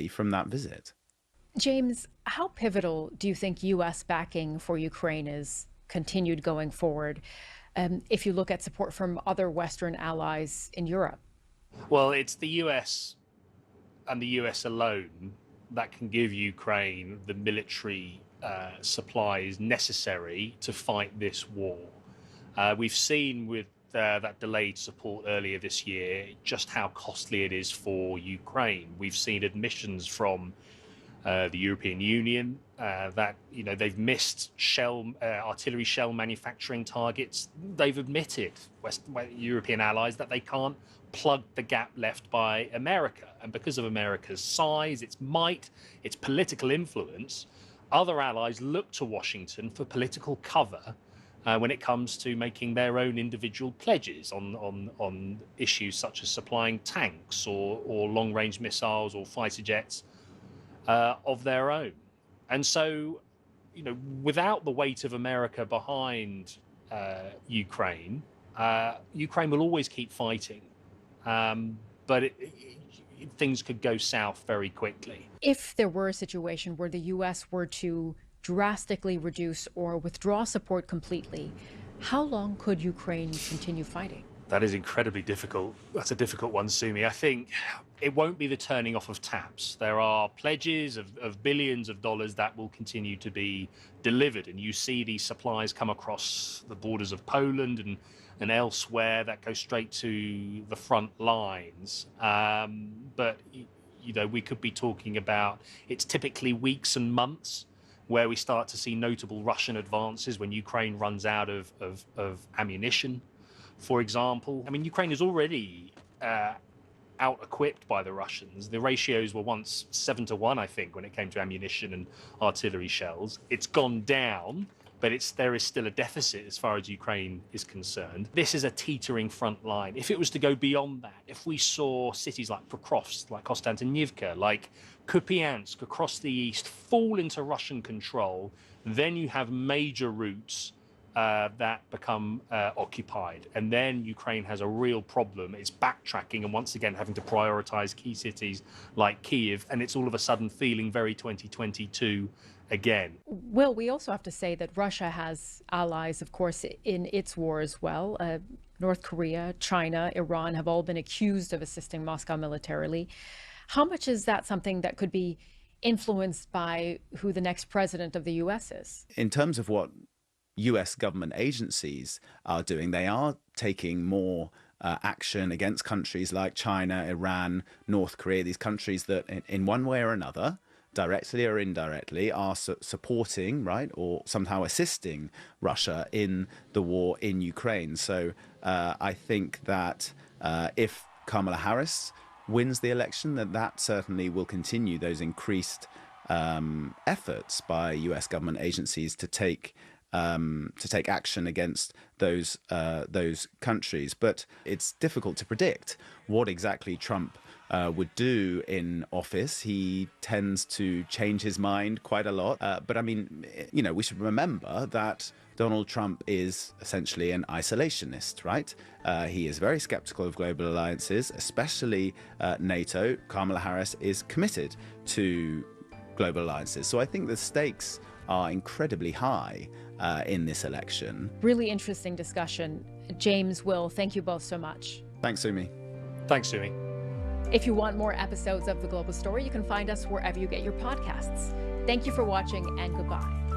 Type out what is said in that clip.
from that visit. James, how pivotal do you think U.S. backing for Ukraine is continued going forward, if you look at support from other Western allies in Europe? Well, it's the US and the US alone that can give Ukraine the military supplies necessary to fight this war. We've seen with that delayed support earlier this year just how costly it is for Ukraine. We've seen admissions from the European Union that they've missed artillery shell manufacturing targets. They've admitted, European allies, that they can't plug the gap left by America. And because of America's size, its might, its political influence, other allies look to Washington for political cover when it comes to making their own individual pledges on issues such as supplying tanks or long-range missiles or fighter jets of their own. And so, without the weight of America behind Ukraine, Ukraine will always keep fighting. But things could go south very quickly. If there were a situation where the U.S. were to drastically reduce or withdraw support completely, how long could Ukraine continue fighting? That is incredibly difficult. That's a difficult one, Sumi. I think it won't be the turning off of taps. There are pledges of billions of dollars that will continue to be delivered. And you see these supplies come across the borders of Poland and elsewhere that go straight to the front lines. But, we could be talking about, it's typically weeks and months where we start to see notable Russian advances when Ukraine runs out of ammunition. For example, Ukraine is already out-equipped by the Russians. The ratios were once 7-1, I think, when it came to ammunition and artillery shells. It's gone down, but there is still a deficit as far as Ukraine is concerned. This is a teetering front line. If it was to go beyond that, if we saw cities like Pokrovsk, like Konstantinivka, like Kupiansk across the east fall into Russian control, then you have major routes that become occupied. And then Ukraine has a real problem. It's backtracking and once again having to prioritize key cities like Kyiv. And it's all of a sudden feeling very 2022 again. Well, we also have to say that Russia has allies, of course, in its war as well. North Korea, China, Iran have all been accused of assisting Moscow militarily. How much is that something that could be influenced by who the next president of the U.S. is? In terms of what US government agencies are doing, they are taking more action against countries like China, Iran, North Korea, these countries that in one way or another, directly or indirectly, are supporting, right, or somehow assisting Russia in the war in Ukraine. So I think that if Kamala Harris wins the election, that certainly will continue those increased efforts by US government agencies to take action against those countries. But it's difficult to predict what exactly Trump would do in office. He tends to change his mind quite a lot. But we should remember that Donald Trump is essentially an isolationist, right? He is very skeptical of global alliances, especially NATO. Kamala Harris is committed to global alliances. So I think the stakes are incredibly high in this election. Really interesting discussion. James, Will, thank you both so much. Thanks, Sumi. Thanks, Sumi. If you want more episodes of The Global Story, you can find us wherever you get your podcasts. Thank you for watching and goodbye.